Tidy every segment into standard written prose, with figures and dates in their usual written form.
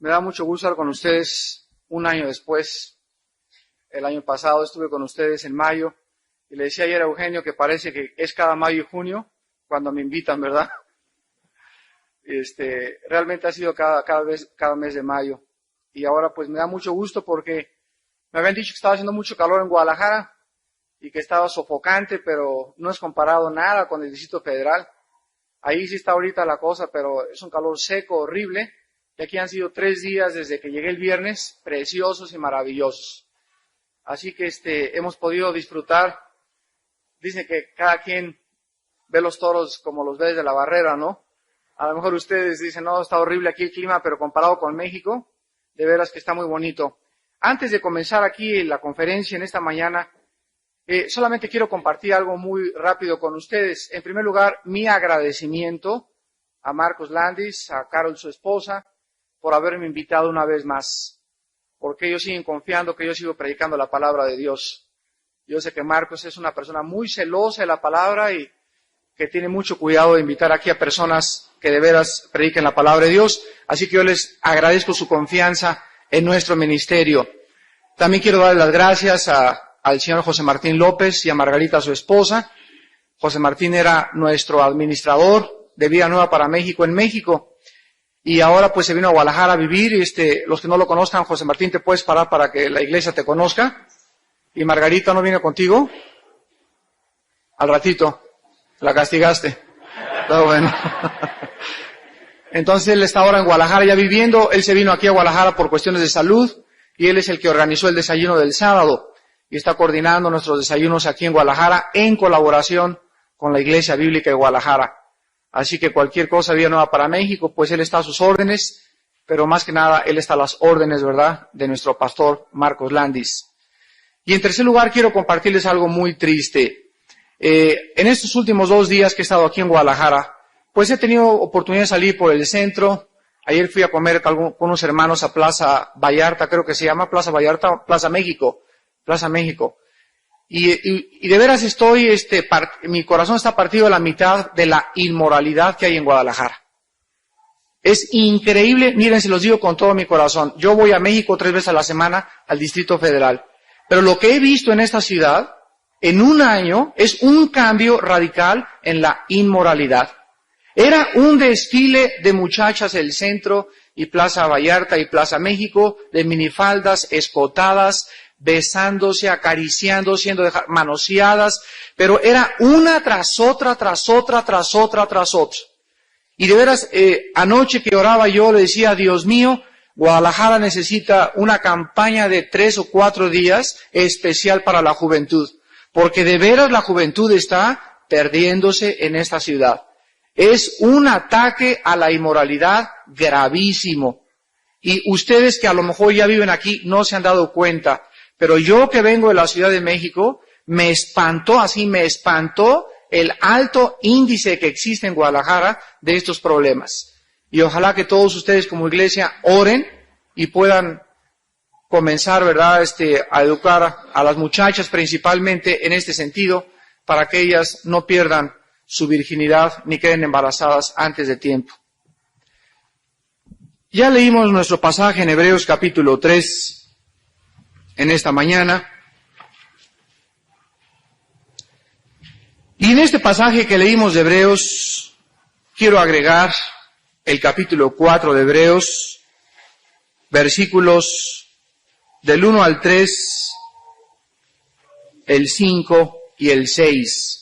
Me da mucho gusto estar con ustedes un año después. El año pasado estuve con ustedes en mayo y le decía ayer a Eugenio que parece que es cada mayo y junio cuando me invitan, ¿verdad? Realmente ha sido cada mes de mayo. Y ahora pues me da mucho gusto porque me habían dicho que estaba haciendo mucho calor en Guadalajara y que estaba sofocante, pero no es comparado nada con el Distrito Federal. Ahí sí está ahorita la cosa, pero es un calor seco, horrible. Y aquí han sido 3 días desde que llegué el viernes, preciosos y maravillosos. Así que hemos podido disfrutar. Dicen que cada quien ve los toros como los ve desde la barrera, ¿no? A lo mejor ustedes dicen, no, está horrible aquí el clima, pero comparado con México, de veras que está muy bonito. Antes de comenzar aquí la conferencia en esta mañana, solamente quiero compartir algo muy rápido con ustedes. En primer lugar, mi agradecimiento a Marcos Landis, a Carol, su esposa, por haberme invitado una vez más, porque ellos siguen confiando que yo sigo predicando la palabra de Dios. Yo sé que Marcos es una persona muy celosa de la palabra y que tiene mucho cuidado de invitar aquí a personas que de veras prediquen la palabra de Dios, así que yo les agradezco su confianza en nuestro ministerio. También quiero dar las gracias al señor José Martín López y a Margarita, su esposa. José Martín era nuestro administrador de Vida Nueva para México en México. Y ahora pues se vino a Guadalajara a vivir, los que no lo conozcan, José Martín, te puedes parar para que la iglesia te conozca. Y Margarita no viene contigo. Al ratito, la castigaste. Está bueno. Entonces él está ahora en Guadalajara ya viviendo, él se vino aquí a Guadalajara por cuestiones de salud, y él es el que organizó el desayuno del sábado, y está coordinando nuestros desayunos aquí en Guadalajara, en colaboración con la Iglesia Bíblica de Guadalajara. Así que cualquier cosa Vida Nueva para México, pues él está a sus órdenes, pero más que nada él está a las órdenes, ¿verdad?, de nuestro pastor Marcos Landis. Y en tercer lugar quiero compartirles algo muy triste. En estos últimos 2 días que he estado aquí en Guadalajara, pues he tenido oportunidad de salir por el centro. Ayer fui a comer con unos hermanos a Plaza Vallarta, creo que se llama Plaza Vallarta, Plaza México. Y de veras mi corazón está partido a la mitad de la inmoralidad que hay en Guadalajara. Es increíble, miren, se los digo con todo mi corazón. Yo voy a México 3 veces a la semana al Distrito Federal. Pero lo que he visto en esta ciudad, en un año, es un cambio radical en la inmoralidad. Era un desfile de muchachas el centro y Plaza Vallarta y Plaza México, de minifaldas, escotadas, besándose, acariciando, siendo manoseadas, pero era una tras otra, tras otra, tras otra, tras otra. Y de veras, anoche que oraba yo le decía, Dios mío, Guadalajara necesita una campaña de 3 o 4 días especial para la juventud, porque de veras la juventud está perdiéndose en esta ciudad. Es un ataque a la inmoralidad gravísimo. Y ustedes que a lo mejor ya viven aquí no se han dado cuenta, pero yo que vengo de la Ciudad de México, me espantó el alto índice que existe en Guadalajara de estos problemas. Y ojalá que todos ustedes como iglesia oren y puedan comenzar, ¿verdad?, a educar a las muchachas principalmente en este sentido, para que ellas no pierdan su virginidad ni queden embarazadas antes de tiempo. Ya leímos nuestro pasaje en Hebreos capítulo 3 en esta mañana. Y en este pasaje que leímos de Hebreos, quiero agregar el capítulo 4 de Hebreos, versículos del 1 al 3, el 5 y el 6.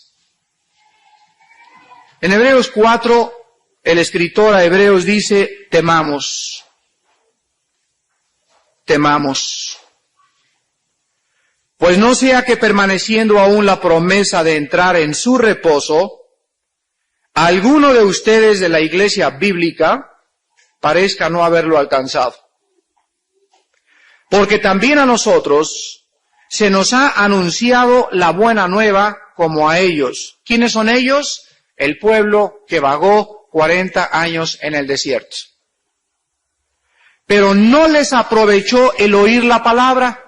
En Hebreos 4, el escritor a Hebreos dice, temamos. Pues no sea que permaneciendo aún la promesa de entrar en su reposo, alguno de ustedes de la iglesia bíblica parezca no haberlo alcanzado. Porque también a nosotros se nos ha anunciado la buena nueva como a ellos. ¿Quiénes son ellos? El pueblo que vagó 40 años en el desierto. Pero no les aprovechó el oír la palabra.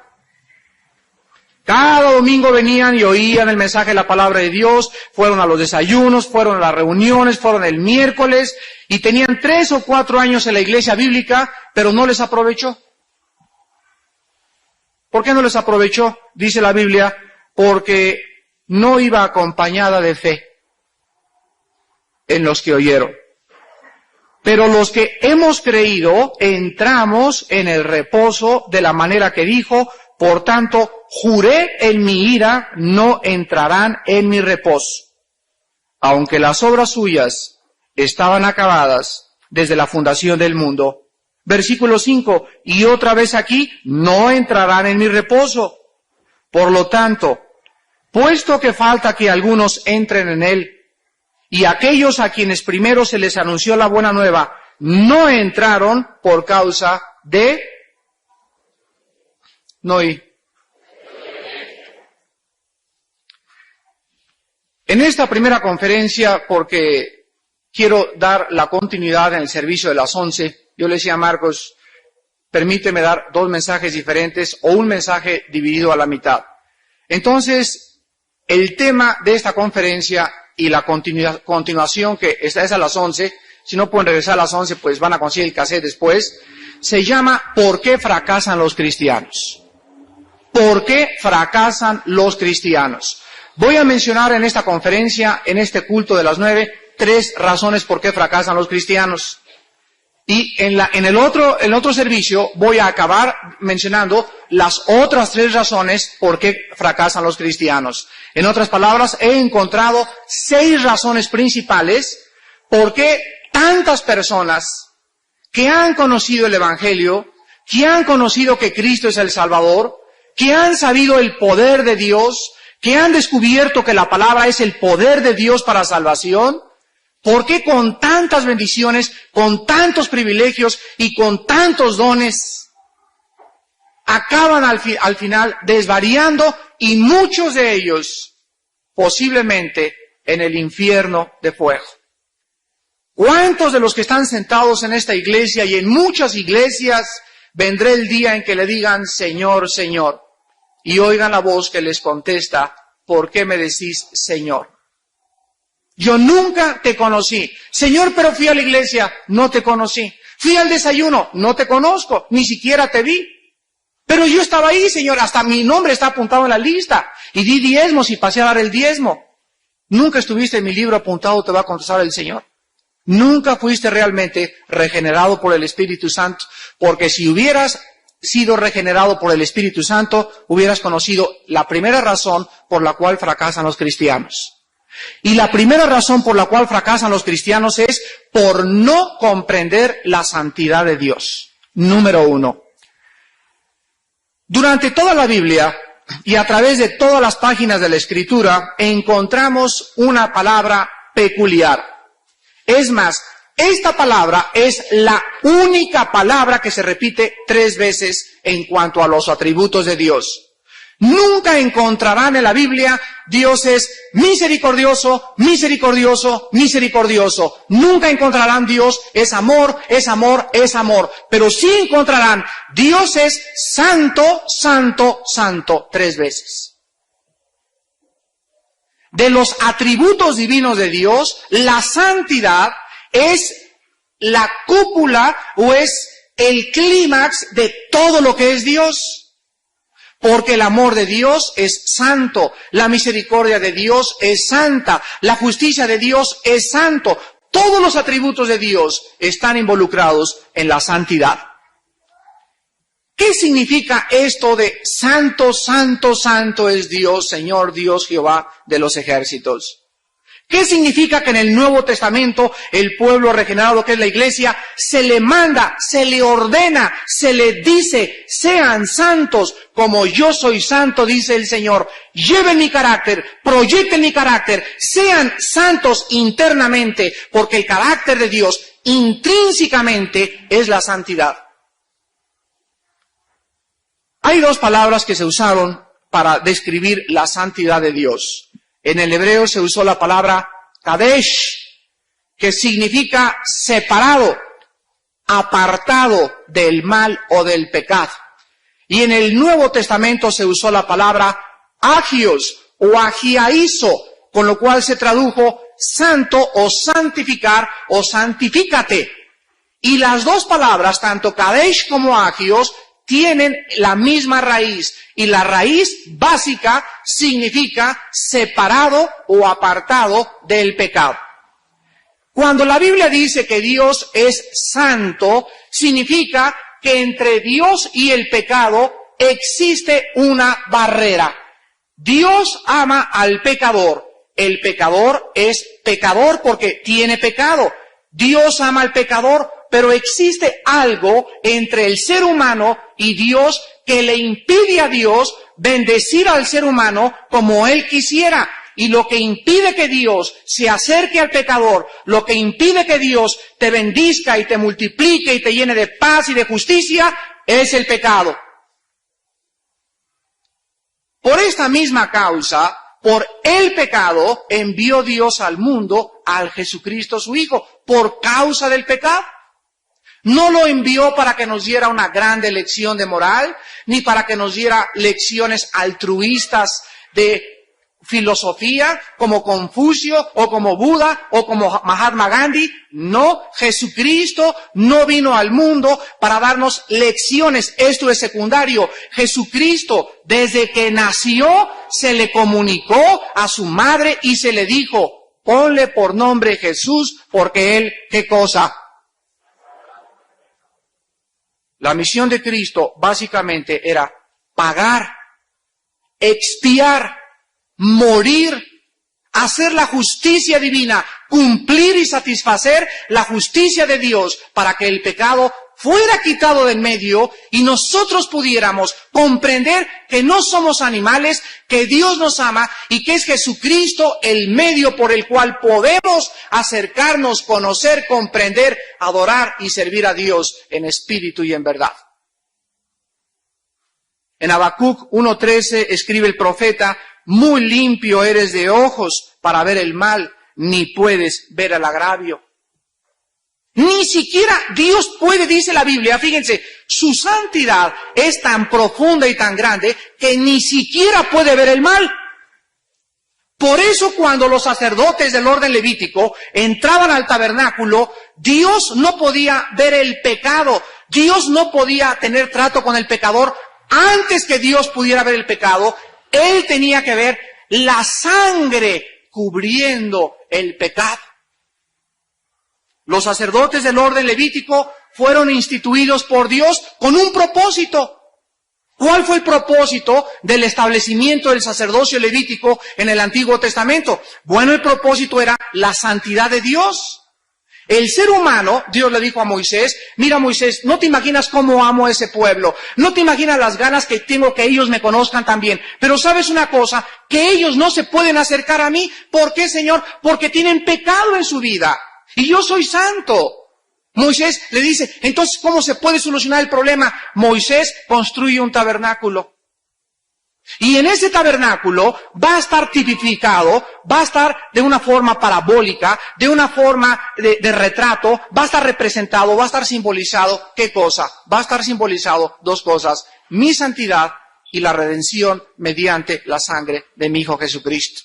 Cada domingo venían y oían el mensaje de la palabra de Dios, fueron a los desayunos, fueron a las reuniones, fueron el miércoles, y tenían 3 o 4 años en la iglesia bíblica, pero no les aprovechó. ¿Por qué no les aprovechó? Dice la Biblia, porque no iba acompañada de fe en los que oyeron. Pero los que hemos creído entramos en el reposo de la manera que dijo, por tanto, juré en mi ira, no entrarán en mi reposo. Aunque las obras suyas estaban acabadas desde la fundación del mundo. Versículo 5, y otra vez aquí, no entrarán en mi reposo. Por lo tanto, puesto que falta que algunos entren en él, y aquellos a quienes primero se les anunció la buena nueva, no entraron por causa de... No oí. En esta primera conferencia, porque quiero dar la continuidad en el servicio de las 11, yo le decía a Marcos, permíteme dar 2 mensajes diferentes o un mensaje dividido a la mitad. Entonces, el tema de esta conferencia y la continuación, que esta es a las 11, si no pueden regresar a las 11, pues van a conseguir el cassette después, se llama ¿Por qué fracasan los cristianos? ¿Por qué fracasan los cristianos? Voy a mencionar en esta conferencia, en este culto de las 9, 3 razones por qué fracasan los cristianos. Y en el otro servicio voy a acabar mencionando las otras 3 razones por qué fracasan los cristianos. En otras palabras, he encontrado 6 razones principales por qué tantas personas que han conocido el Evangelio, que han conocido que Cristo es el Salvador, que han sabido el poder de Dios, que han descubierto que la palabra es el poder de Dios para salvación, ¿por qué con tantas bendiciones, con tantos privilegios y con tantos dones acaban al final desvariando y muchos de ellos posiblemente en el infierno de fuego? ¿Cuántos de los que están sentados en esta iglesia y en muchas iglesias vendrá el día en que le digan Señor, Señor, y oigan la voz que les contesta, ¿por qué me decís Señor? Yo nunca te conocí. Señor, pero fui a la iglesia, no te conocí. Fui al desayuno, no te conozco, ni siquiera te vi. Pero yo estaba ahí, Señor, hasta mi nombre está apuntado en la lista. Y di diezmos y pasé a dar el diezmo. Nunca estuviste en mi libro apuntado, te va a contestar el Señor. Nunca fuiste realmente regenerado por el Espíritu Santo, porque si hubieras sido regenerado por el Espíritu Santo, hubieras conocido la primera razón por la cual fracasan los cristianos. Y la primera razón por la cual fracasan los cristianos es por no comprender la santidad de Dios. Número 1. Durante toda la Biblia y a través de todas las páginas de la Escritura encontramos una palabra peculiar. Es más, esta palabra es la única palabra que se repite 3 veces en cuanto a los atributos de Dios. Nunca encontrarán en la Biblia, Dios es misericordioso, misericordioso, misericordioso. Nunca encontrarán Dios es amor, es amor, es amor. Pero sí encontrarán, Dios es santo, santo, santo, 3 veces. De los atributos divinos de Dios, la santidad es la cúpula o es el clímax de todo lo que es Dios. Porque el amor de Dios es santo, la misericordia de Dios es santa, la justicia de Dios es santo. Todos los atributos de Dios están involucrados en la santidad. ¿Qué significa esto de santo, santo, santo es Dios, Señor Dios Jehová de los ejércitos? ¿Qué significa que en el Nuevo Testamento el pueblo regenerado que es la iglesia se le manda, se le ordena, se le dice, sean santos como yo soy santo, dice el Señor, lleven mi carácter, proyecten mi carácter, sean santos internamente, porque el carácter de Dios intrínsecamente es la santidad. Hay 2 palabras que se usaron para describir la santidad de Dios. En el hebreo se usó la palabra kadesh, que significa separado, apartado del mal o del pecado. Y en el Nuevo Testamento se usó la palabra agios o agiaizo, con lo cual se tradujo santo o santificar o santifícate. Y las dos palabras, tanto Kadesh como Agios, tienen la misma raíz. Y la raíz básica significa separado o apartado del pecado. Cuando la Biblia dice que Dios es santo, significa que entre Dios y el pecado existe una barrera. Dios ama al pecador. El pecador es pecador porque tiene pecado. Dios ama al pecador, pero existe algo entre el ser humano y Dios que le impide a Dios bendecir al ser humano como Él quisiera. Y lo que impide que Dios se acerque al pecador, lo que impide que Dios te bendizca y te multiplique y te llene de paz y de justicia, es el pecado. Por esta misma causa, por el pecado, envió Dios al mundo al Jesucristo su Hijo, por causa del pecado. No lo envió para que nos diera una grande lección de moral, ni para que nos diera lecciones altruistas de filosofía, como Confucio, o como Buda, o como Mahatma Gandhi. No, Jesucristo no vino al mundo para darnos lecciones. Esto es secundario. Jesucristo, desde que nació, se le comunicó a su madre y se le dijo, ponle por nombre Jesús, porque Él, ¿qué cosa? La misión de Cristo básicamente era pagar, expiar, morir, hacer la justicia divina, cumplir y satisfacer la justicia de Dios para que el pecado fuera quitado del medio y nosotros pudiéramos comprender que no somos animales, que Dios nos ama y que es Jesucristo el medio por el cual podemos acercarnos, conocer, comprender, adorar y servir a Dios en espíritu y en verdad. En Habacuc 1:13 escribe el profeta, muy limpio eres de ojos para ver el mal, ni puedes ver el agravio. Ni siquiera Dios puede, dice la Biblia, fíjense, su santidad es tan profunda y tan grande que ni siquiera puede ver el mal. Por eso cuando los sacerdotes del orden levítico entraban al tabernáculo, Dios no podía ver el pecado, Dios no podía tener trato con el pecador. Antes que Dios pudiera ver el pecado, Él tenía que ver la sangre cubriendo el pecado. Los sacerdotes del orden levítico fueron instituidos por Dios con un propósito. ¿Cuál fue el propósito del establecimiento del sacerdocio levítico en el Antiguo Testamento? Bueno, el propósito era la santidad de Dios. El ser humano, Dios le dijo a Moisés, mira Moisés, no te imaginas cómo amo a ese pueblo, no te imaginas las ganas que tengo que ellos me conozcan también, pero sabes una cosa, que ellos no se pueden acercar a mí. ¿Por qué, Señor? Porque tienen pecado en su vida y yo soy santo. Moisés le dice, entonces, ¿cómo se puede solucionar el problema? Moisés construye un tabernáculo. Y en ese tabernáculo va a estar tipificado, va a estar de una forma parabólica, de una forma de retrato, va a estar representado, va a estar simbolizado, ¿qué cosa? Va a estar simbolizado dos cosas, mi santidad y la redención mediante la sangre de mi Hijo Jesucristo.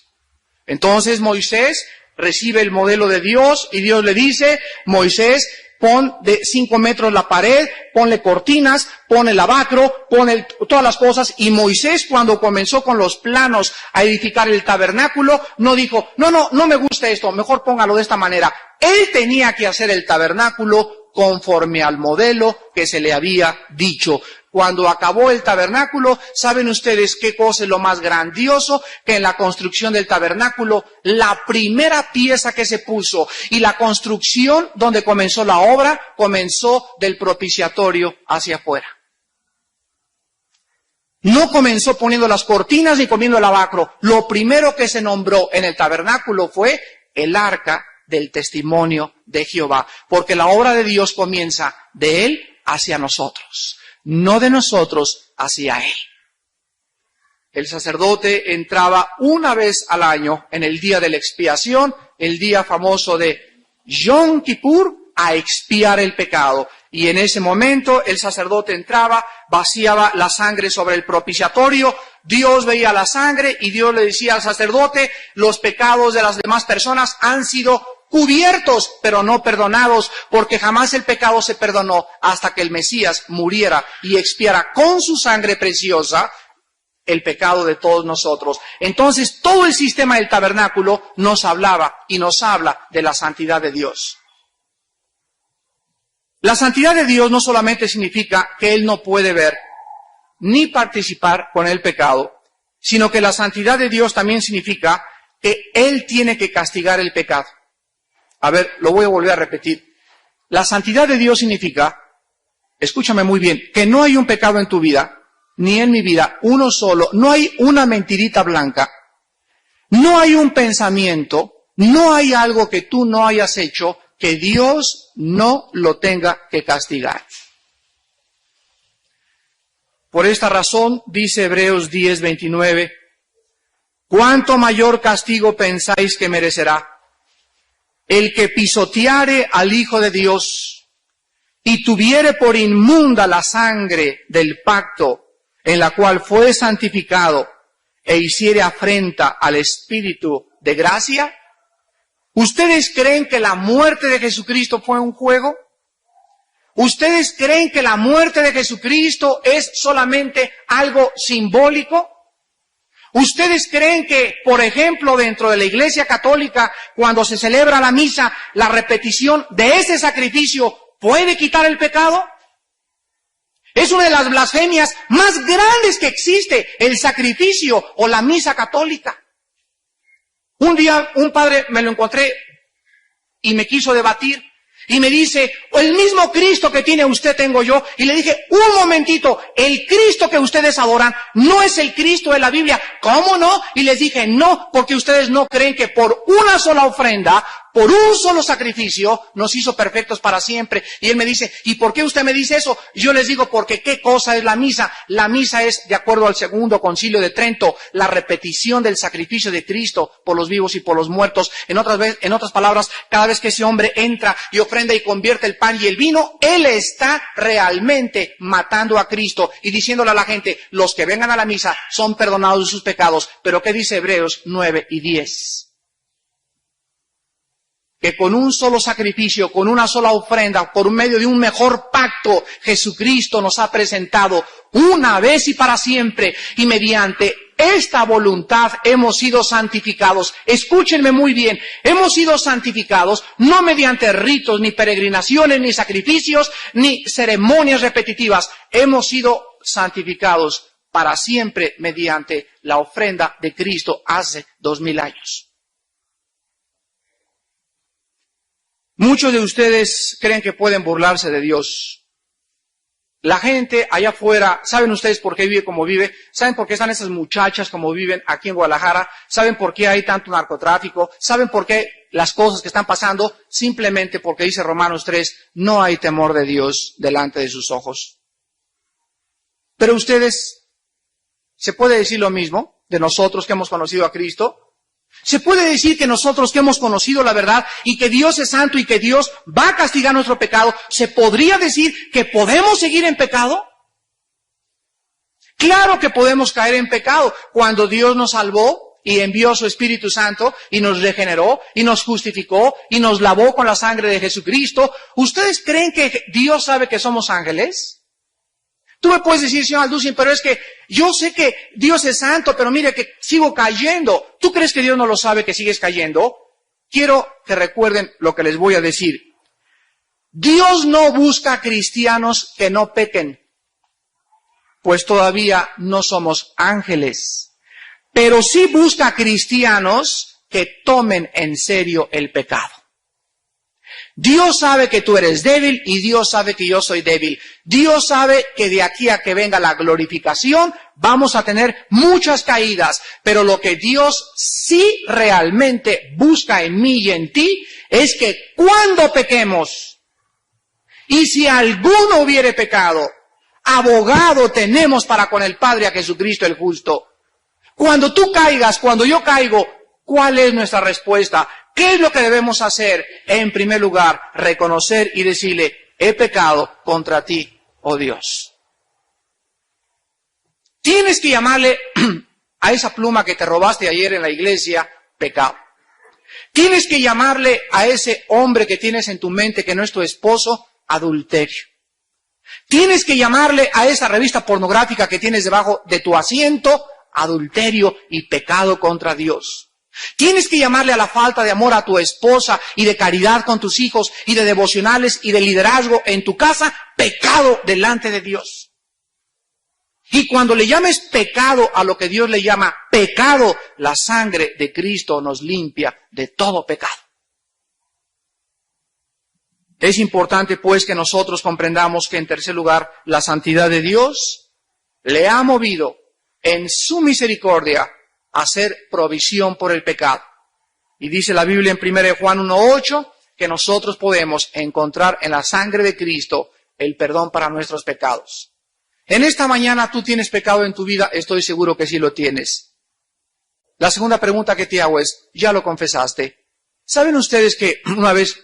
Entonces Moisés recibe el modelo de Dios y Dios le dice, Moisés, pon de 5 metros la pared, ponle cortinas, pon el lavacro, pon todas las cosas. Y Moisés, cuando comenzó con los planos a edificar el tabernáculo, no dijo, no me gusta esto, mejor póngalo de esta manera. Él tenía que hacer el tabernáculo conforme al modelo que se le había dicho. Cuando acabó el tabernáculo, ¿saben ustedes qué cosa es lo más grandioso? Que en la construcción del tabernáculo, la primera pieza que se puso y la construcción donde comenzó la obra, comenzó del propiciatorio hacia afuera. No comenzó poniendo las cortinas ni comiendo el lavacro. Lo primero que se nombró en el tabernáculo fue el arca del testimonio de Jehová, porque la obra de Dios comienza de Él hacia nosotros, no de nosotros hacia Él. El sacerdote entraba una vez al año en el día de la expiación, el día famoso de Yom Kippur, a expiar el pecado. Y en ese momento el sacerdote entraba, vaciaba la sangre sobre el propiciatorio, Dios veía la sangre y Dios le decía al sacerdote, los pecados de las demás personas han sido cubiertos, pero no perdonados, porque jamás el pecado se perdonó hasta que el Mesías muriera y expiara con su sangre preciosa el pecado de todos nosotros. Entonces, todo el sistema del tabernáculo nos hablaba y nos habla de la santidad de Dios. La santidad de Dios no solamente significa que Él no puede ver ni participar con el pecado, sino que la santidad de Dios también significa que Él tiene que castigar el pecado. A ver, lo voy a volver a repetir. La santidad de Dios significa, escúchame muy bien, que no hay un pecado en tu vida, ni en mi vida, uno solo, no hay una mentirita blanca, no hay un pensamiento, no hay algo que tú no hayas hecho que Dios no lo tenga que castigar. Por esta razón, dice Hebreos 10:29, ¿cuánto mayor castigo pensáis que merecerá el que pisoteare al Hijo de Dios y tuviere por inmunda la sangre del pacto en la cual fue santificado e hiciere afrenta al Espíritu de gracia? ¿Ustedes creen que la muerte de Jesucristo fue un juego? ¿Ustedes creen que la muerte de Jesucristo es solamente algo simbólico? ¿Ustedes creen que, por ejemplo, dentro de la Iglesia Católica, cuando se celebra la misa, la repetición de ese sacrificio puede quitar el pecado? Es una de las blasfemias más grandes que existe, el sacrificio o la misa católica. Un día un padre me lo encontré y me quiso debatir y me dice, el mismo Cristo que tiene usted tengo yo. Y le dije, un momentito, el Cristo que ustedes adoran no es el Cristo de la Biblia. ¿Cómo no? Y les dije, no, porque ustedes no creen que por una sola ofrenda, por un solo sacrificio, nos hizo perfectos para siempre. Y él me dice, ¿y por qué usted me dice eso? Yo les digo, porque ¿qué cosa es la misa? La misa es, de acuerdo al Segundo Concilio de Trento, la repetición del sacrificio de Cristo por los vivos y por los muertos. En otras palabras, cada vez que ese hombre entra y ofrenda y convierte el pan y el vino, él está realmente matando a Cristo y diciéndole a la gente, los que vengan a la misa son perdonados de sus pecados. Pero ¿qué dice Hebreos 9:10? Que con un solo sacrificio, con una sola ofrenda, por medio de un mejor pacto, Jesucristo nos ha presentado una vez y para siempre, y mediante esta voluntad hemos sido santificados. Escúchenme muy bien, hemos sido santificados no mediante ritos, ni peregrinaciones, ni sacrificios, ni ceremonias repetitivas. Hemos sido santificados para siempre mediante la ofrenda de Cristo hace 2000 años. Muchos de ustedes creen que pueden burlarse de Dios. La gente allá afuera, ¿saben ustedes por qué vive como vive? ¿Saben por qué están esas muchachas como viven aquí en Guadalajara? ¿Saben por qué hay tanto narcotráfico? ¿Saben por qué las cosas que están pasando? Simplemente porque dice Romanos 3, no hay temor de Dios delante de sus ojos. Pero ustedes, ¿se puede decir lo mismo de nosotros que hemos conocido a Cristo? ¿Se puede decir que nosotros que hemos conocido la verdad y que Dios es santo y que Dios va a castigar nuestro pecado, ¿se podría decir que podemos seguir en pecado? Claro que podemos caer en pecado cuando Dios nos salvó y envió a su Espíritu Santo y nos regeneró y nos justificó y nos lavó con la sangre de Jesucristo. ¿Ustedes creen que Dios sabe que somos ángeles? Tú me puedes decir, señor Alducin, pero es que yo sé que Dios es santo, pero mire que sigo cayendo. ¿Tú crees que Dios no lo sabe que sigues cayendo? Quiero que recuerden lo que les voy a decir. Dios no busca cristianos que no pequen, pues todavía no somos ángeles. Pero sí busca cristianos que tomen en serio el pecado. Dios sabe que tú eres débil y Dios sabe que yo soy débil. Dios sabe que de aquí a que venga la glorificación vamos a tener muchas caídas. Pero lo que Dios sí realmente busca en mí y en ti es que cuando pequemos, y si alguno hubiere pecado, abogado tenemos para con el Padre a Jesucristo el justo. Cuando tú caigas, cuando yo caigo, ¿cuál es nuestra respuesta? ¿Qué es lo que debemos hacer? En primer lugar, reconocer y decirle, he pecado contra ti, oh Dios. Tienes que llamarle a esa pluma que te robaste ayer en la iglesia, pecado. Tienes que llamarle a ese hombre que tienes en tu mente que no es tu esposo, adulterio. Tienes que llamarle a esa revista pornográfica que tienes debajo de tu asiento, adulterio y pecado contra Dios. Tienes que llamarle a la falta de amor a tu esposa y de caridad con tus hijos y de devocionales y de liderazgo en tu casa, pecado delante de Dios. Y cuando le llames pecado a lo que Dios le llama pecado, la sangre de Cristo nos limpia de todo pecado. Es importante pues que nosotros comprendamos que en tercer lugar la santidad de Dios le ha movido en su misericordia a hacer provisión por el pecado. Y dice la Biblia en 1 Juan 1:8 que nosotros podemos encontrar en la sangre de Cristo el perdón para nuestros pecados. En esta mañana tú tienes pecado en tu vida, estoy seguro que sí lo tienes. La segunda pregunta que te hago es, ¿ya lo confesaste? ¿Saben ustedes que una vez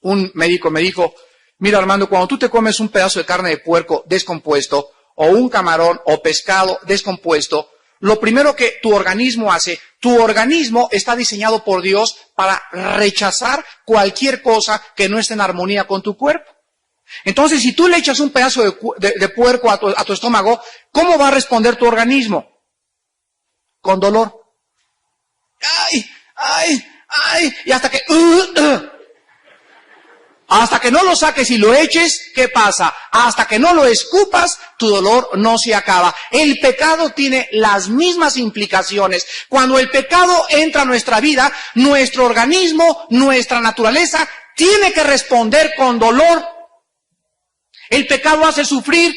un médico me dijo, mira Armando, cuando tú te comes un pedazo de carne de puerco descompuesto, o un camarón o pescado descompuesto, lo primero que tu organismo hace, tu organismo está diseñado por Dios para rechazar cualquier cosa que no esté en armonía con tu cuerpo. Entonces, si tú le echas un pedazo de puerco a tu estómago, ¿cómo va a responder tu organismo? Con dolor. ¡Ay! ¡Ay! ¡Ay! Y hasta que... Hasta que no lo saques y lo eches, ¿qué pasa? Hasta que no lo escupas, tu dolor no se acaba. El pecado tiene las mismas implicaciones. Cuando el pecado entra a nuestra vida, nuestro organismo, nuestra naturaleza, tiene que responder con dolor. El pecado hace sufrir.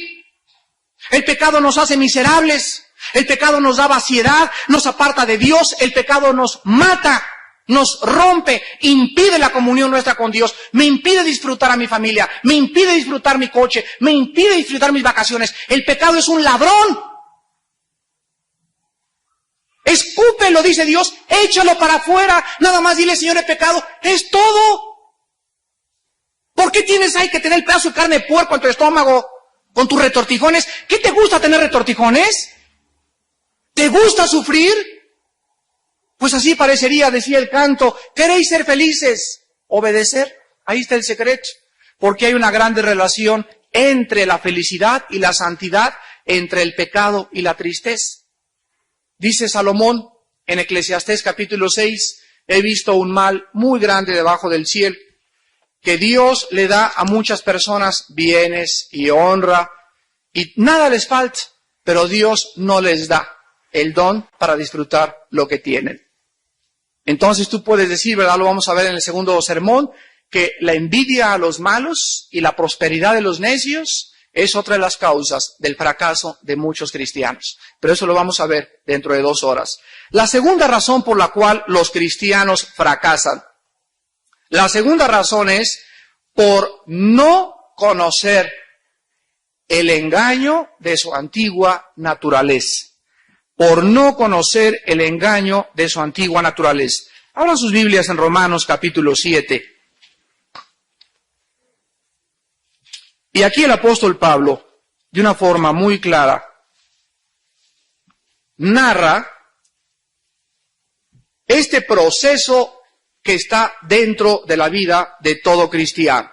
El pecado nos hace miserables. El pecado nos da vaciedad, nos aparta de Dios. El pecado nos mata. Nos rompe, impide la comunión nuestra con Dios, me impide disfrutar a mi familia, me impide disfrutar mi coche, me impide disfrutar mis vacaciones. El pecado es un ladrón. Escúpelo, dice Dios, échalo para afuera, nada más dile, Señor, he pecado, es todo. ¿Por qué tienes ahí que tener el pedazo de carne de puerco en tu estómago con tus retortijones? ¿Qué te gusta tener retortijones? ¿Te gusta sufrir? Pues así parecería, decía el canto, ¿queréis ser felices? Obedecer, ahí está el secreto. Porque hay una grande relación entre la felicidad y la santidad, entre el pecado y la tristeza. Dice Salomón en Eclesiastés capítulo 6, he visto un mal muy grande debajo del cielo, que Dios le da a muchas personas bienes y honra, y nada les falta, pero Dios no les da el don para disfrutar lo que tienen. Entonces tú puedes decir, ¿verdad? Lo vamos a ver en el segundo sermón, que la envidia a los malos y la prosperidad de los necios es otra de las causas del fracaso de muchos cristianos. Pero eso lo vamos a ver dentro de 2 horas. La segunda razón por la cual los cristianos fracasan. La segunda razón es por no conocer el engaño de su antigua naturaleza. Por no conocer el engaño de su antigua naturaleza. Abran sus Biblias en Romanos capítulo 7. Y aquí el apóstol Pablo, de una forma muy clara, narra este proceso que está dentro de la vida de todo cristiano.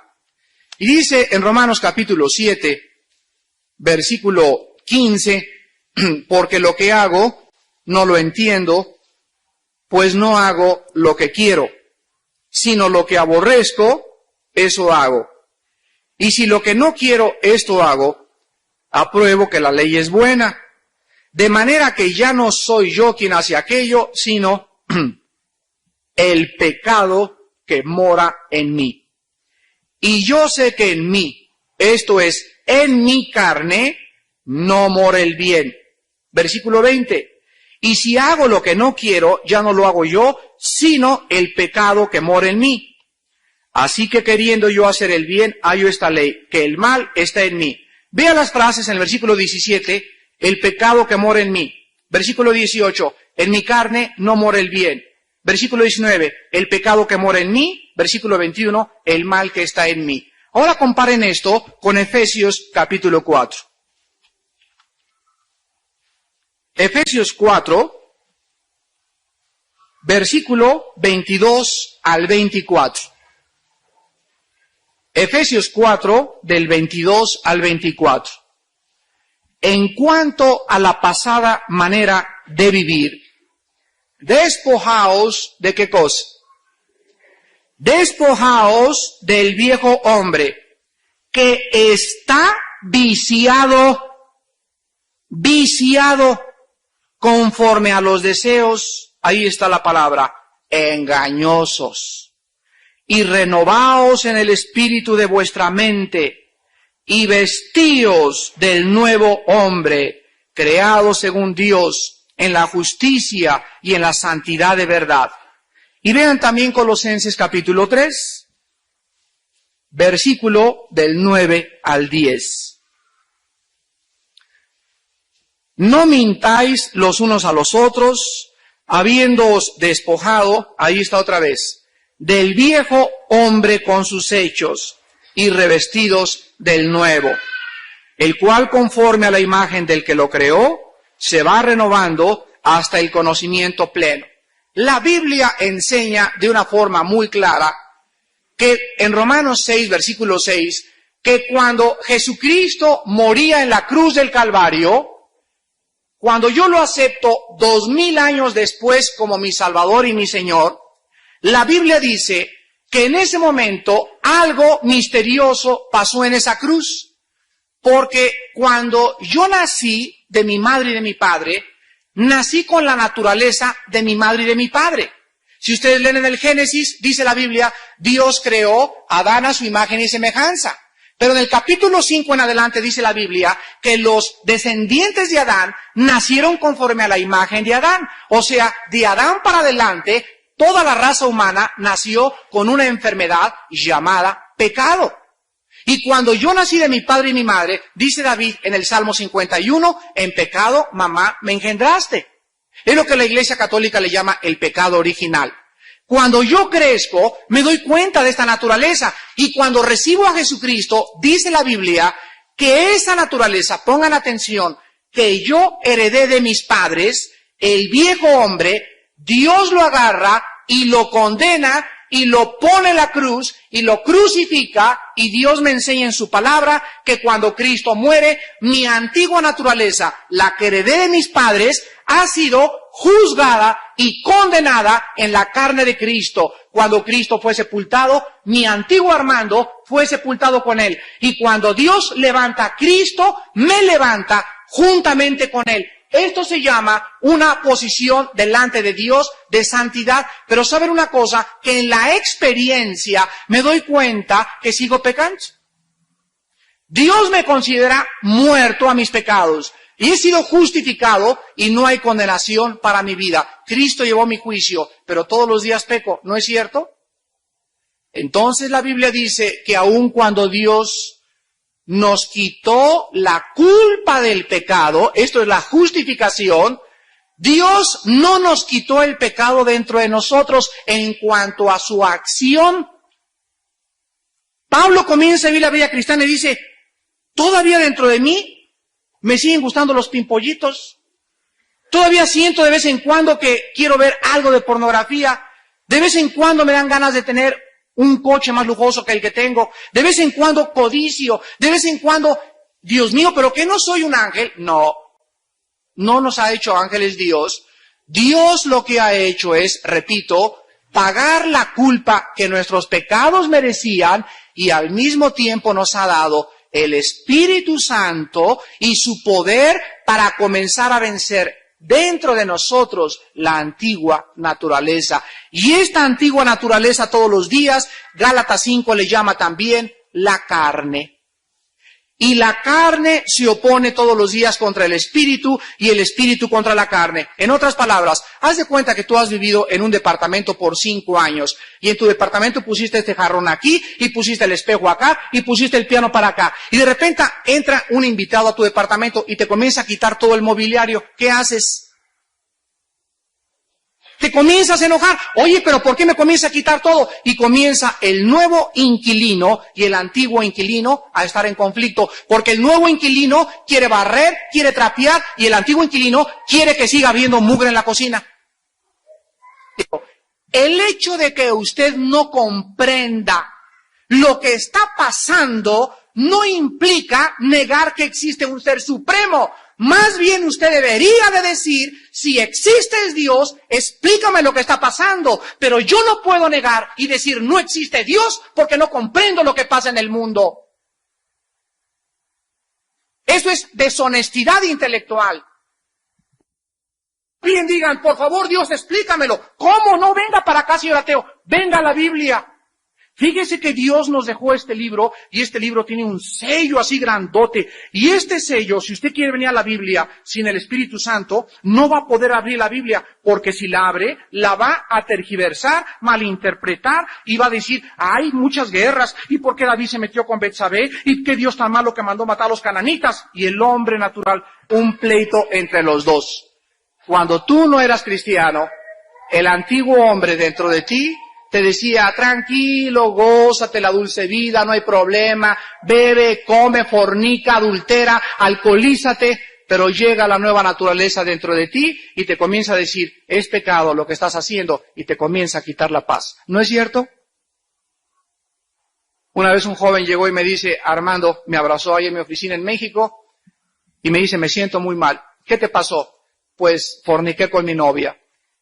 Y dice en Romanos capítulo 7, versículo 15, porque lo que hago no lo entiendo, pues no hago lo que quiero, sino lo que aborrezco, eso hago. Y si lo que no quiero, esto hago, apruebo que la ley es buena, de manera que ya no soy yo quien hace aquello, sino el pecado que mora en mí. Y yo sé que en mí, esto es, en mi carne, no mora el bien. Versículo 20. Y si hago lo que no quiero, ya no lo hago yo, sino el pecado que mora en mí. Así que queriendo yo hacer el bien, hallo esta ley, que el mal está en mí. Vea las frases en el versículo 17, el pecado que mora en mí. Versículo 18, en mi carne no mora el bien. Versículo 19, el pecado que mora en mí. Versículo 21, el mal que está en mí. Ahora comparen esto con Efesios capítulo 4. Efesios 4, versículo 22 al 24. Efesios 4, del 22 al 24. En cuanto a la pasada manera de vivir, despojaos de ¿qué cosa? Despojaos del viejo hombre que está viciado conforme a los deseos, ahí está la palabra, engañosos. Y renovaos en el espíritu de vuestra mente, y vestíos del nuevo hombre, creado según Dios, en la justicia y en la santidad de verdad. Y vean también Colosenses capítulo 3, versículo del 9 al 10. No mintáis los unos a los otros, habiéndoos despojado, ahí está otra vez, del viejo hombre con sus hechos, y revestidos del nuevo, el cual conforme a la imagen del que lo creó, se va renovando hasta el conocimiento pleno. La Biblia enseña de una forma muy clara que en Romanos 6, versículo 6, que cuando Jesucristo moría en la cruz del Calvario, cuando yo lo acepto 2000 años después como mi Salvador y mi Señor, la Biblia dice que en ese momento algo misterioso pasó en esa cruz. Porque cuando yo nací de mi madre y de mi padre, nací con la naturaleza de mi madre y de mi padre. Si ustedes leen en el Génesis, dice la Biblia, Dios creó a Adán a su imagen y semejanza. Pero en el capítulo 5 en adelante dice la Biblia que los descendientes de Adán nacieron conforme a la imagen de Adán. O sea, de Adán para adelante, toda la raza humana nació con una enfermedad llamada pecado. Y cuando yo nací de mi padre y mi madre, dice David en el Salmo 51, en pecado, mamá, me engendraste. Es lo que la Iglesia Católica le llama el pecado original. Cuando yo crezco, me doy cuenta de esta naturaleza. Y cuando recibo a Jesucristo, dice la Biblia que esa naturaleza, pongan atención, que yo heredé de mis padres, el viejo hombre, Dios lo agarra y lo condena y lo pone en la cruz y lo crucifica, y Dios me enseña en su palabra que cuando Cristo muere, mi antigua naturaleza, la que heredé de mis padres, ha sido juzgada y condenada en la carne de Cristo. Cuando Cristo fue sepultado, mi antiguo Armando fue sepultado con él. Y cuando Dios levanta a Cristo, me levanta juntamente con él. Esto se llama una posición delante de Dios de santidad. Pero ¿saben una cosa? Que en la experiencia me doy cuenta que sigo pecando. Dios me considera muerto a mis pecados. Y he sido justificado y no hay condenación para mi vida. Cristo llevó mi juicio, pero todos los días peco, ¿no es cierto? Entonces la Biblia dice que aun cuando Dios nos quitó la culpa del pecado, esto es la justificación, Dios no nos quitó el pecado dentro de nosotros en cuanto a su acción. Pablo comienza a vivir la vida cristiana y dice, todavía dentro de mí me siguen gustando los pimpollitos. Todavía siento de vez en cuando que quiero ver algo de pornografía. De vez en cuando me dan ganas de tener un coche más lujoso que el que tengo. De vez en cuando codicio. De vez en cuando, Dios mío, ¿pero qué no soy un ángel? No, no nos ha hecho ángeles Dios. Dios lo que ha hecho es, repito, pagar la culpa que nuestros pecados merecían y al mismo tiempo nos ha dado el Espíritu Santo y su poder para comenzar a vencer dentro de nosotros la antigua naturaleza. Y esta antigua naturaleza todos los días, Gálatas 5 le llama también la carne. Y la carne se opone todos los días contra el Espíritu y el Espíritu contra la carne. En otras palabras, haz de cuenta que tú has vivido en un departamento por 5 años. Y en tu departamento pusiste este jarrón aquí, y pusiste el espejo acá, y pusiste el piano para acá. Y de repente entra un invitado a tu departamento y te comienza a quitar todo el mobiliario. ¿Qué haces? Te comienzas a enojar. Oye, pero ¿por qué me comienza a quitar todo? Y comienza el nuevo inquilino y el antiguo inquilino a estar en conflicto. Porque el nuevo inquilino quiere barrer, quiere trapear, y el antiguo inquilino quiere que siga habiendo mugre en la cocina. El hecho de que usted no comprenda lo que está pasando no implica negar que existe un ser supremo. Más bien usted debería de decir, si existe Dios, explícame lo que está pasando. Pero yo no puedo negar y decir no existe Dios porque no comprendo lo que pasa en el mundo. Eso es deshonestidad intelectual. Bien digan, por favor Dios, explícamelo. ¿Cómo? No, venga para acá, señor ateo. Venga a la Biblia. Fíjese que Dios nos dejó este libro, y este libro tiene un sello así grandote. Y este sello, si usted quiere venir a la Biblia sin el Espíritu Santo, no va a poder abrir la Biblia, porque si la abre, la va a tergiversar, malinterpretar, y va a decir, hay muchas guerras, y por qué David se metió con Betsabé, y qué Dios tan malo que mandó matar a los cananitas, y el hombre natural, un pleito entre los dos. Cuando tú no eras cristiano, el antiguo hombre dentro de ti te decía, tranquilo, gózate la dulce vida, no hay problema, bebe, come, fornica, adultera, alcoholízate, pero llega la nueva naturaleza dentro de ti y te comienza a decir, es pecado lo que estás haciendo, y te comienza a quitar la paz. ¿No es cierto? Una vez un joven llegó y me dice, Armando, me abrazó ahí en mi oficina en México y me dice, me siento muy mal. ¿Qué te pasó? Pues forniqué con mi novia.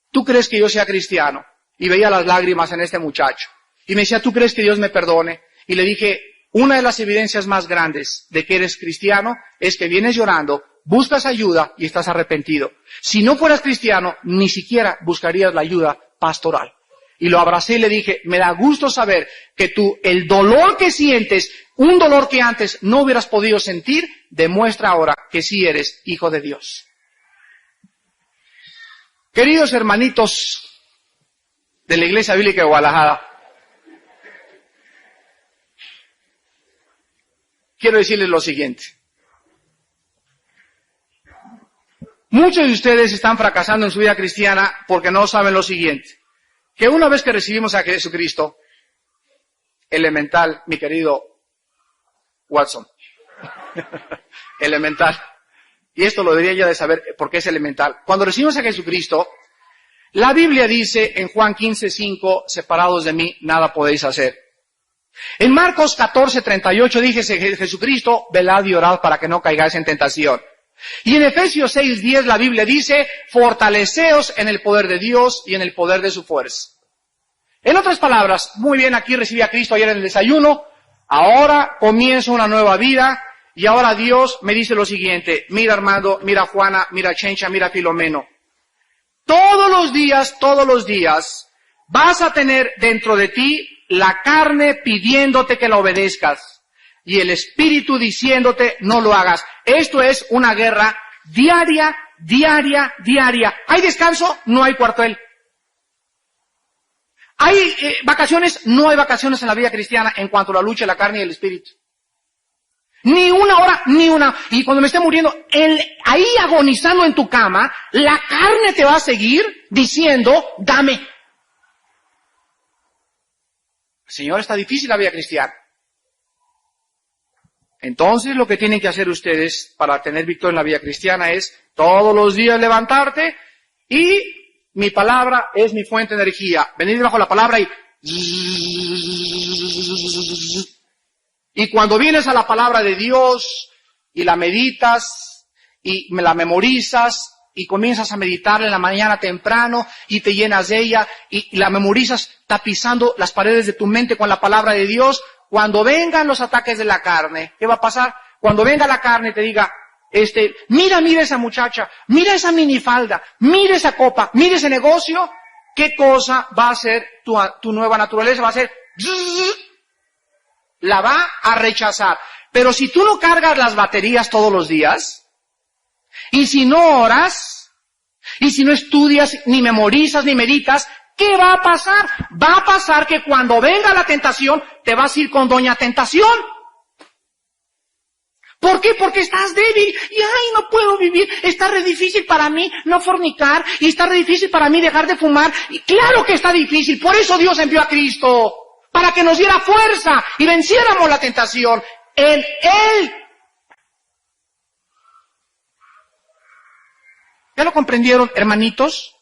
¿Tú crees que yo sea cristiano? Y veía las lágrimas en este muchacho. Y me decía, ¿tú crees que Dios me perdone? Y le dije, una de las evidencias más grandes de que eres cristiano es que vienes llorando, buscas ayuda y estás arrepentido. Si no fueras cristiano, ni siquiera buscarías la ayuda pastoral. Y lo abracé y le dije, me da gusto saber que tú, el dolor que sientes, un dolor que antes no hubieras podido sentir, demuestra ahora que sí eres hijo de Dios. Queridos hermanitos de la Iglesia Bíblica de Guadalajara, quiero decirles lo siguiente. Muchos de ustedes están fracasando en su vida cristiana porque no saben lo siguiente, que una vez que recibimos a Jesucristo, elemental, mi querido Watson, elemental, y esto lo debería ya de saber porque es elemental. Cuando recibimos a Jesucristo, la Biblia dice en Juan 15:5, separados de mí, nada podéis hacer. En Marcos 14:38 dice Jesucristo, velad y orad para que no caigáis en tentación. Y en Efesios 6:10 la Biblia dice, fortaleceos en el poder de Dios y en el poder de su fuerza. En otras palabras, muy bien, aquí recibí a Cristo ayer en el desayuno, ahora comienzo una nueva vida, y ahora Dios me dice lo siguiente, mira Armando, mira Juana, mira Chencha, mira Filomeno. Todos los días, vas a tener dentro de ti la carne pidiéndote que la obedezcas y el espíritu diciéndote no lo hagas. Esto es una guerra diaria. ¿Hay descanso? No hay cuartel. ¿Hay vacaciones? No hay vacaciones en la vida cristiana en cuanto a la lucha de la carne y el espíritu. Ni una hora, ni una. Y cuando me esté muriendo, ahí agonizando en tu cama, la carne te va a seguir diciendo, dame. Señor, está difícil la vida cristiana. Entonces, lo que tienen que hacer ustedes para tener victoria en la vida cristiana es todos los días levantarte y mi palabra es mi fuente de energía. Venir bajo la palabra y cuando vienes a la palabra de Dios y la meditas y la memorizas y comienzas a meditarla en la mañana temprano y te llenas de ella y la memorizas tapizando las paredes de tu mente con la palabra de Dios, cuando vengan los ataques de la carne, ¿qué va a pasar? Cuando venga la carne y te diga, mira esa muchacha, mira esa minifalda, mira esa copa, mira ese negocio, ¿qué cosa va a hacer tu nueva naturaleza? Va a ser la va a rechazar. Pero si tú no cargas las baterías todos los días, y si no oras, y si no estudias, ni memorizas, ni meditas, ¿qué va a pasar? Va a pasar que cuando venga la tentación, te vas a ir con doña tentación. ¿Por qué? Porque estás débil. Y no puedo vivir. Está re difícil para mí no fornicar. Y está re difícil para mí dejar de fumar. Y claro que está difícil. Por eso Dios envió a Cristo. Para que nos diera fuerza y venciéramos la tentación en Él. ¿Ya lo comprendieron, hermanitos?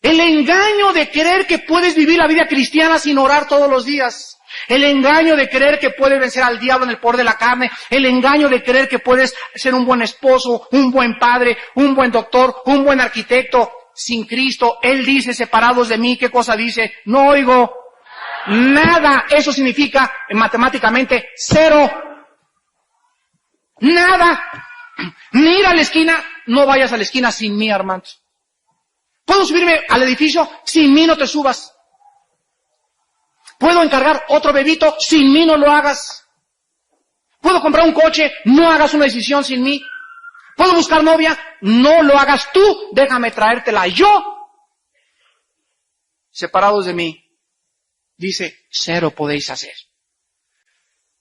El engaño de creer que puedes vivir la vida cristiana sin orar todos los días. El engaño de creer que puedes vencer al diablo en el poder de la carne. El engaño de creer que puedes ser un buen esposo, un buen padre, un buen doctor, un buen arquitecto sin Cristo. Él dice, separados de mí, ¿qué cosa dice? No oigo nada. Eso significa matemáticamente cero. Nada. Ni ir a la esquina, no vayas a la esquina sin mí, Armando. ¿Puedo subirme al edificio? Sin mí no te subas. ¿Puedo encargar otro bebito? Sin mí no lo hagas. ¿Puedo comprar un coche? No hagas una decisión sin mí. ¿Puedo buscar novia? No lo hagas tú, déjame traértela yo. Separados de mí, dice, cero podéis hacer.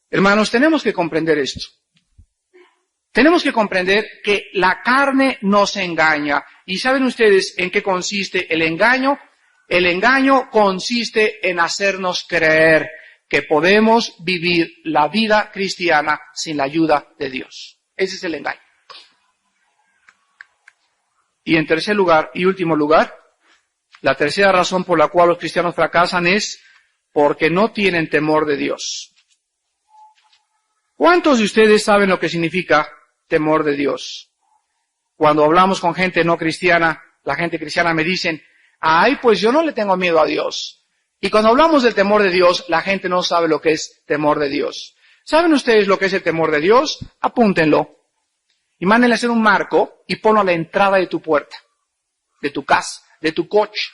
Hermanos, tenemos que comprender esto. Tenemos que comprender que la carne nos engaña. ¿Y saben ustedes en qué consiste el engaño? El engaño consiste en hacernos creer que podemos vivir la vida cristiana sin la ayuda de Dios. Ese es el engaño. Y en tercer lugar y último lugar, la tercera razón por la cual los cristianos fracasan es porque no tienen temor de Dios. ¿Cuántos de ustedes saben lo que significa temor de Dios? Cuando hablamos con gente no cristiana, la gente cristiana me dicen, ay, pues yo no le tengo miedo a Dios. Y cuando hablamos del temor de Dios, la gente no sabe lo que es temor de Dios. ¿Saben ustedes lo que es el temor de Dios? Apúntenlo. Y mándenle a hacer un marco y ponlo a la entrada de tu puerta, de tu casa, de tu coche.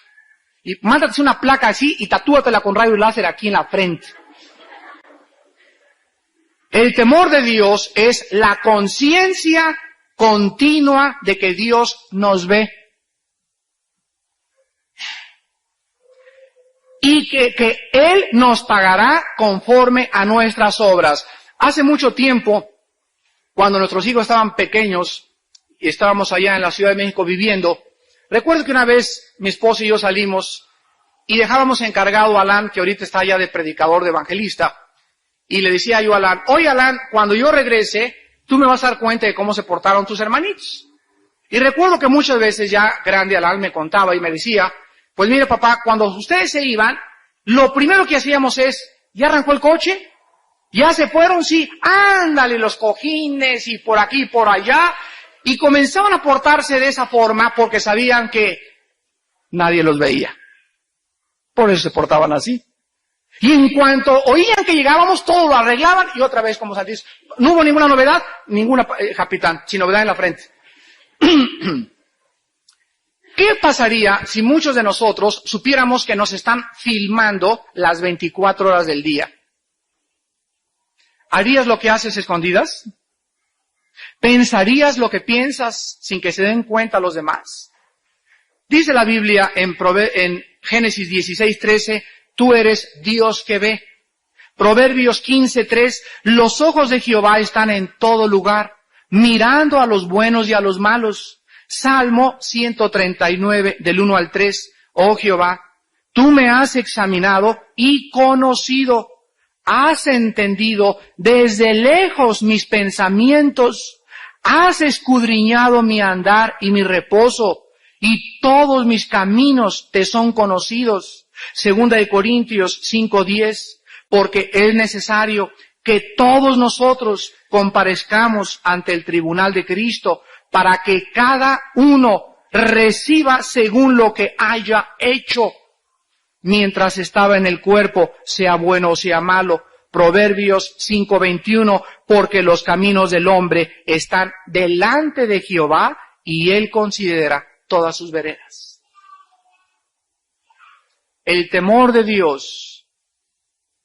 Y mándate una placa así y tatúatela con rayos láser aquí en la frente. El temor de Dios es la conciencia continua de que Dios nos ve. Y que Él nos pagará conforme a nuestras obras. Hace mucho tiempo, cuando nuestros hijos estaban pequeños y estábamos allá en la Ciudad de México viviendo, recuerdo que una vez mi esposa y yo salimos y dejábamos encargado a Alan, que ahorita está allá de predicador, de evangelista, y le decía yo a Alan, oye Alan, cuando yo regrese, tú me vas a dar cuenta de cómo se portaron tus hermanitos. Y recuerdo que muchas veces ya grande Alan me contaba y me decía, pues mire papá, cuando ustedes se iban, lo primero que hacíamos es, ¿ya arrancó el coche? ¿Ya se fueron? Sí, ándale los cojines y por aquí y por allá. Y comenzaban a portarse de esa forma porque sabían que nadie los veía. Por eso se portaban así. Y en cuanto oían que llegábamos, todo lo arreglaban y otra vez como Santis. No hubo ninguna novedad, ninguna, capitán, sin novedad en la frente. ¿Qué pasaría si muchos de nosotros supiéramos que nos están filmando las 24 horas del día? ¿Harías lo que haces escondidas? ¿Pensarías lo que piensas sin que se den cuenta los demás? Dice la Biblia en Génesis 16:13, tú eres Dios que ve. Proverbios 15:3, los ojos de Jehová están en todo lugar, mirando a los buenos y a los malos. Salmo 139, del 1 al 3, oh Jehová, tú me has examinado y conocido. Has entendido desde lejos mis pensamientos. Has escudriñado mi andar y mi reposo, y todos mis caminos te son conocidos. Segunda de Corintios 5:10, porque es necesario que todos nosotros comparezcamos ante el tribunal de Cristo, para que cada uno reciba según lo que haya hecho, mientras estaba en el cuerpo, sea bueno o sea malo. Proverbios 5:21, porque los caminos del hombre están delante de Jehová y Él considera todas sus veredas. El temor de Dios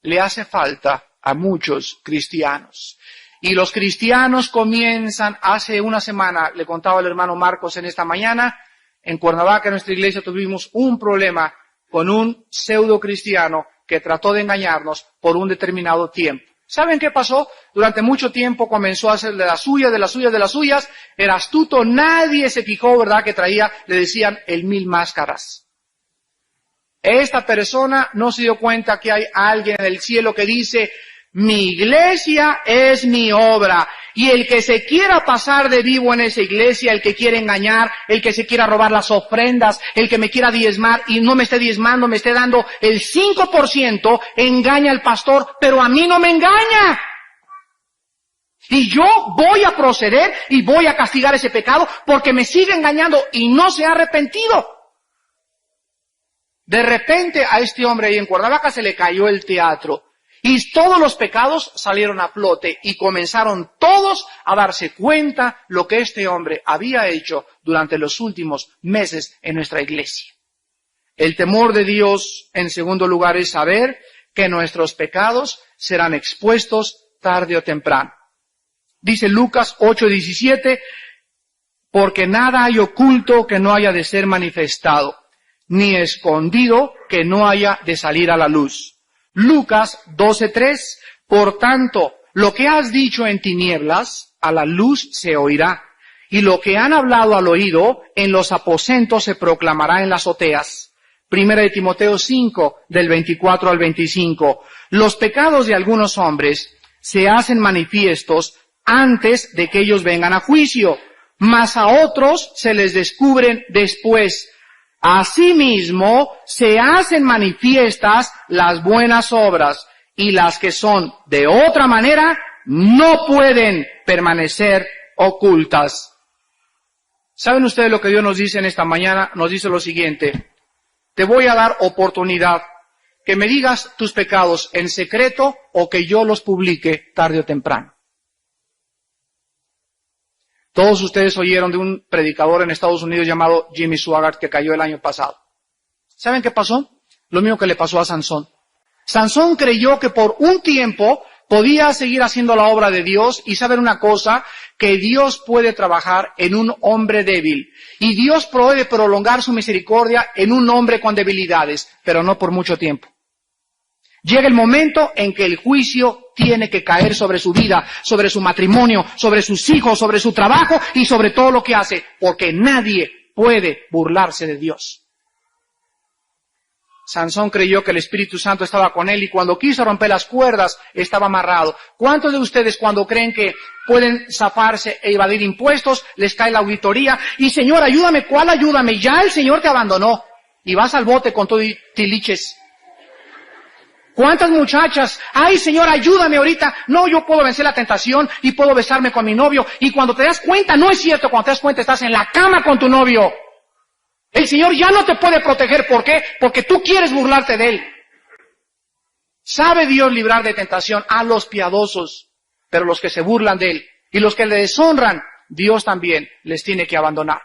le hace falta a muchos cristianos. Y los cristianos comienzan, hace una semana, le contaba el hermano Marcos en esta mañana, en Cuernavaca, en nuestra iglesia, tuvimos un problema con un pseudo cristiano que trató de engañarnos por un determinado tiempo. ¿Saben qué pasó? Durante mucho tiempo comenzó a hacer de las suyas, era astuto, nadie se fijó, ¿verdad?, que traía, le decían, el 1000 máscaras. Esta persona no se dio cuenta que hay alguien en el cielo que dice, Mi iglesia es mi obra. Y el que se quiera pasar de vivo en esa iglesia, el que quiera engañar, el que se quiera robar las ofrendas, el que me quiera diezmar y no me esté diezmando, me esté dando el 5%, engaña al pastor, pero a mí no me engaña. Y yo voy a proceder y voy a castigar ese pecado porque me sigue engañando y no se ha arrepentido. De repente a este hombre ahí en Cuernavaca se le cayó el teatro. Y todos los pecados salieron a flote y comenzaron todos a darse cuenta lo que este hombre había hecho durante los últimos meses en nuestra iglesia. El temor de Dios, en segundo lugar, es saber que nuestros pecados serán expuestos tarde o temprano. Dice Lucas 8:17, porque nada hay oculto que no haya de ser manifestado, ni escondido que no haya de salir a la luz. Lucas 12:3, por tanto, lo que has dicho en tinieblas, a la luz se oirá, y lo que han hablado al oído, en los aposentos se proclamará en las azoteas. Primera de Timoteo 5, del 24 al 25. Los pecados de algunos hombres se hacen manifiestos antes de que ellos vengan a juicio, mas a otros se les descubren después. Asimismo, se hacen manifiestas las buenas obras, y las que son de otra manera no pueden permanecer ocultas. ¿Saben ustedes lo que Dios nos dice en esta mañana? Nos dice lo siguiente: te voy a dar oportunidad que me digas tus pecados en secreto o que yo los publique tarde o temprano. Todos ustedes oyeron de un predicador en Estados Unidos llamado Jimmy Swaggart que cayó el año pasado. ¿Saben qué pasó? Lo mismo que le pasó a Sansón. Sansón creyó que por un tiempo podía seguir haciendo la obra de Dios y saber una cosa, que Dios puede trabajar en un hombre débil. Y Dios puede prolongar su misericordia en un hombre con debilidades, pero no por mucho tiempo. Llega el momento en que el juicio tiene que caer sobre su vida, sobre su matrimonio, sobre sus hijos, sobre su trabajo y sobre todo lo que hace, porque nadie puede burlarse de Dios. Sansón creyó que el Espíritu Santo estaba con él y cuando quiso romper las cuerdas estaba amarrado. ¿Cuántos de ustedes cuando creen que pueden zafarse e evadir impuestos, les cae la auditoría y Señor, ayúdame? ¿Cuál ayúdame? Ya el Señor te abandonó y vas al bote con todo y tiliches? ¿Cuántas muchachas? Ay, Señor, ayúdame ahorita. No, yo puedo vencer la tentación y puedo besarme con mi novio. Y cuando te das cuenta, no es cierto, cuando te das cuenta estás en la cama con tu novio. El Señor ya no te puede proteger. ¿Por qué? Porque tú quieres burlarte de Él. Sabe Dios librar de tentación a los piadosos, pero los que se burlan de Él y los que le deshonran, Dios también les tiene que abandonar.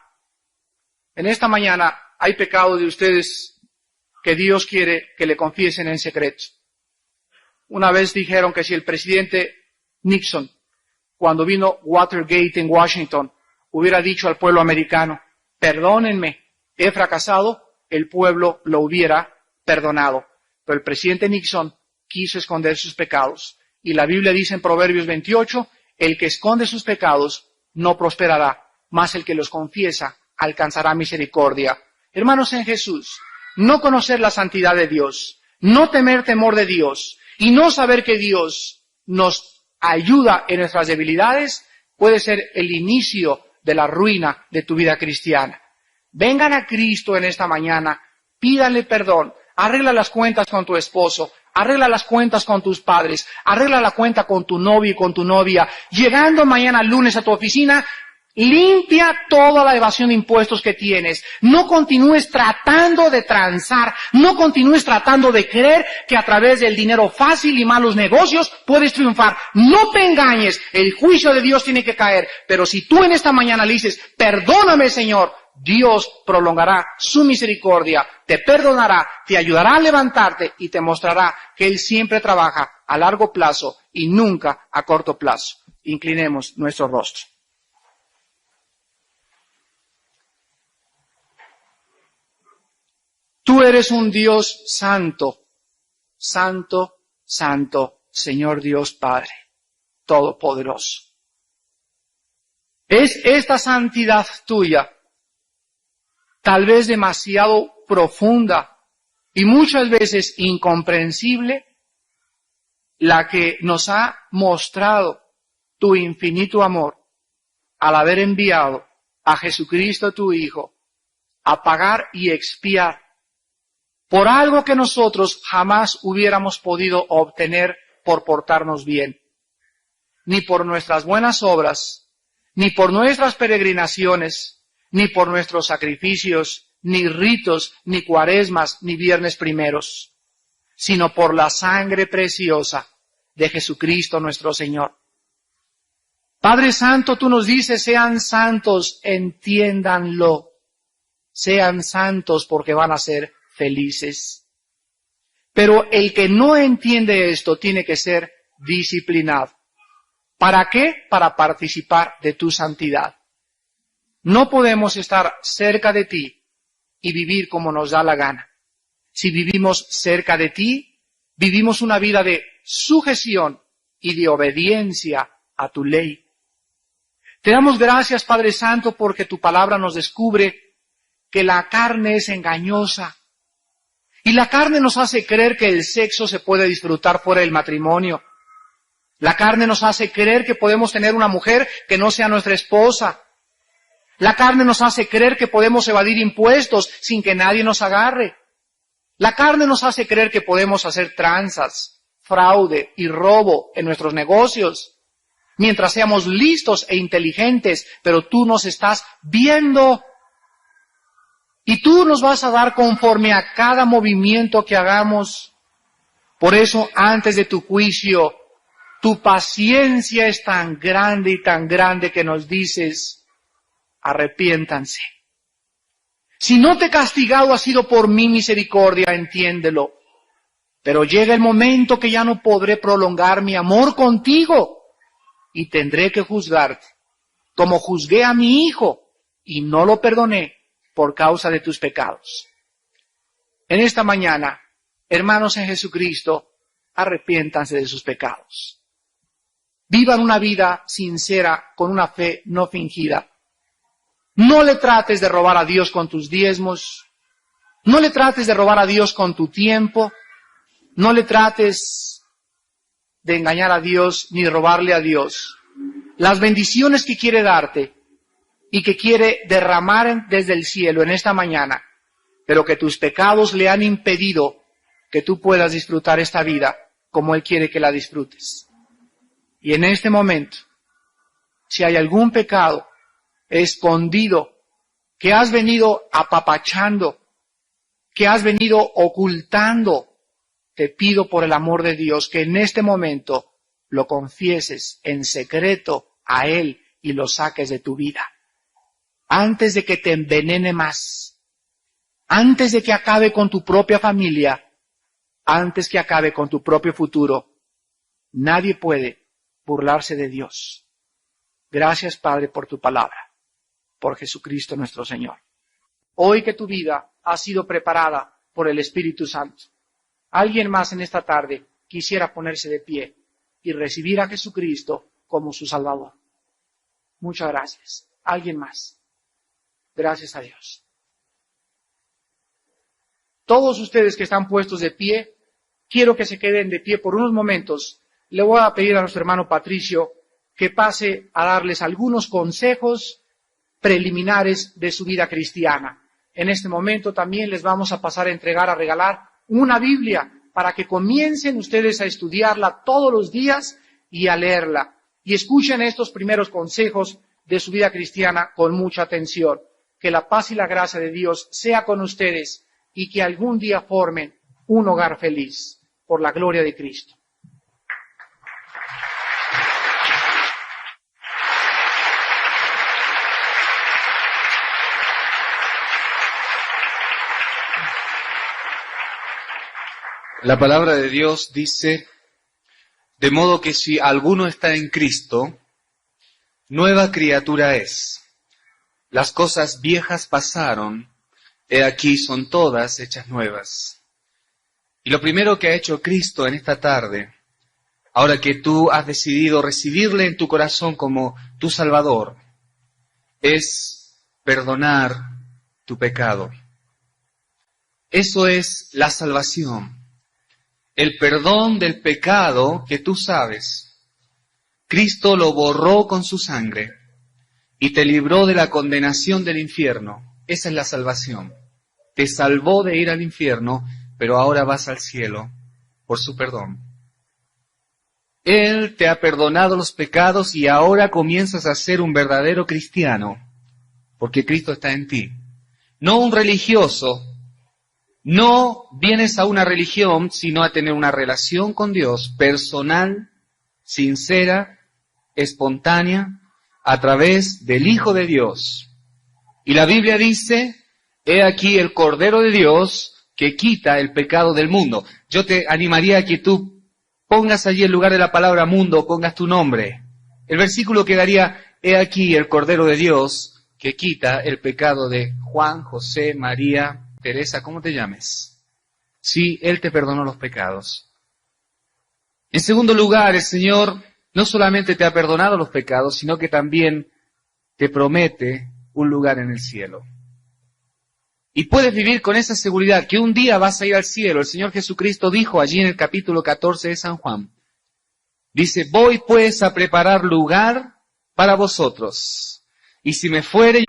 En esta mañana hay pecados de ustedes que Dios quiere que le confiesen en secreto. Una vez dijeron que si el presidente Nixon, cuando vino Watergate en Washington, hubiera dicho al pueblo americano, perdónenme, he fracasado, el pueblo lo hubiera perdonado. Pero el presidente Nixon quiso esconder sus pecados. Y la Biblia dice en Proverbios 28, el que esconde sus pecados no prosperará, mas el que los confiesa alcanzará misericordia. Hermanos en Jesús, no conocer la santidad de Dios, no temer temor de Dios y no saber que Dios nos ayuda en nuestras debilidades puede ser el inicio de la ruina de tu vida cristiana. Vengan a Cristo en esta mañana, pídanle perdón, arregla las cuentas con tu esposo, arregla las cuentas con tus padres, arregla la cuenta con tu novio y con tu novia. Llegando mañana lunes a tu oficina, limpia toda la evasión de impuestos que tienes. No continúes tratando de transar, no continúes tratando de creer que a través del dinero fácil y malos negocios puedes triunfar. No te engañes, el juicio de Dios tiene que caer. Pero si tú en esta mañana le dices, perdóname Señor, Dios prolongará su misericordia, te perdonará, te ayudará a levantarte y te mostrará que Él siempre trabaja a largo plazo y nunca a corto plazo. Inclinemos nuestro rostro. Tú eres un Dios santo, santo, santo, Señor Dios Padre, todopoderoso. Es esta santidad tuya, tal vez demasiado profunda y muchas veces incomprensible, la que nos ha mostrado tu infinito amor al haber enviado a Jesucristo tu Hijo a pagar y expiar por algo que nosotros jamás hubiéramos podido obtener por portarnos bien, ni por nuestras buenas obras, ni por nuestras peregrinaciones, ni por nuestros sacrificios, ni ritos, ni cuaresmas, ni viernes primeros, sino por la sangre preciosa de Jesucristo nuestro Señor. Padre Santo, tú nos dices, sean santos, entiéndanlo. Sean santos porque van a ser felices. Pero el que no entiende esto tiene que ser disciplinado. ¿Para qué? Para participar de tu santidad. No podemos estar cerca de ti y vivir como nos da la gana. Si vivimos cerca de ti, vivimos una vida de sujeción y de obediencia a tu ley. Te damos gracias, Padre Santo, porque tu palabra nos descubre que la carne es engañosa. Y la carne nos hace creer que el sexo se puede disfrutar fuera del matrimonio. La carne nos hace creer que podemos tener una mujer que no sea nuestra esposa. La carne nos hace creer que podemos evadir impuestos sin que nadie nos agarre. La carne nos hace creer que podemos hacer tranzas, fraude y robo en nuestros negocios, mientras seamos listos e inteligentes, pero tú nos estás viendo. Y tú nos vas a dar conforme a cada movimiento que hagamos. Por eso, antes de tu juicio, tu paciencia es tan grande y tan grande que nos dices, arrepiéntanse. Si no te he castigado ha sido por mi misericordia, entiéndelo. Pero llega el momento que ya no podré prolongar mi amor contigo y tendré que juzgarte, como juzgué a mi hijo y no lo perdoné por causa de tus pecados. En esta mañana, hermanos en Jesucristo, arrepiéntanse de sus pecados. Vivan una vida sincera con una fe no fingida. No le trates de robar a Dios con tus diezmos. No le trates de robar a Dios con tu tiempo. No le trates de engañar a Dios ni robarle a Dios. Las bendiciones que quiere darte y que quiere derramar desde el cielo en esta mañana, pero que tus pecados le han impedido que tú puedas disfrutar esta vida como Él quiere que la disfrutes. Y en este momento, si hay algún pecado escondido que has venido apapachando, que has venido ocultando, te pido por el amor de Dios que en este momento lo confieses en secreto a Él y lo saques de tu vida. Antes de que te envenene más, antes de que acabe con tu propia familia, antes que acabe con tu propio futuro, nadie puede burlarse de Dios. Gracias, Padre, por tu palabra, por Jesucristo nuestro Señor. Hoy que tu vida ha sido preparada por el Espíritu Santo, alguien más en esta tarde quisiera ponerse de pie y recibir a Jesucristo como su Salvador. Muchas gracias. ¿Alguien más? Gracias a Dios. Todos ustedes que están puestos de pie, quiero que se queden de pie por unos momentos. Le voy a pedir a nuestro hermano Patricio que pase a darles algunos consejos preliminares de su vida cristiana. En este momento también les vamos a pasar a regalar una Biblia para que comiencen ustedes a estudiarla todos los días y a leerla. Y escuchen estos primeros consejos de su vida cristiana con mucha atención. Que la paz y la gracia de Dios sea con ustedes y que algún día formen un hogar feliz por la gloria de Cristo. La palabra de Dios dice, de modo que si alguno está en Cristo, nueva criatura es. Las cosas viejas pasaron, he aquí son todas hechas nuevas. Y lo primero que ha hecho Cristo en esta tarde, ahora que tú has decidido recibirle en tu corazón como tu Salvador, es perdonar tu pecado. Eso es la salvación. el perdón del pecado que tú sabes. Cristo lo borró con su sangre y te libró de la condenación del infierno. Esa es la salvación. Te salvó de ir al infierno, pero ahora vas al cielo por su perdón. Él te ha perdonado los pecados y ahora comienzas a ser un verdadero cristiano, porque Cristo está en ti. No un religioso. No vienes a una religión, sino a tener una relación con Dios personal, sincera, espontánea, a través del Hijo de Dios. Y la Biblia dice, he aquí el Cordero de Dios que quita el pecado del mundo. Yo te animaría a que tú pongas allí en lugar de la palabra mundo, pongas tu nombre. El versículo quedaría, he aquí el Cordero de Dios que quita el pecado de Juan, José, María, Teresa, ¿cómo te llames? Sí, Él te perdonó los pecados. En segundo lugar, el Señor no solamente te ha perdonado los pecados, sino que también te promete un lugar en el cielo. Y puedes vivir con esa seguridad que un día vas a ir al cielo. El Señor Jesucristo dijo allí en el capítulo 14 de San Juan. Dice, voy pues a preparar lugar para vosotros. Y si me fuere...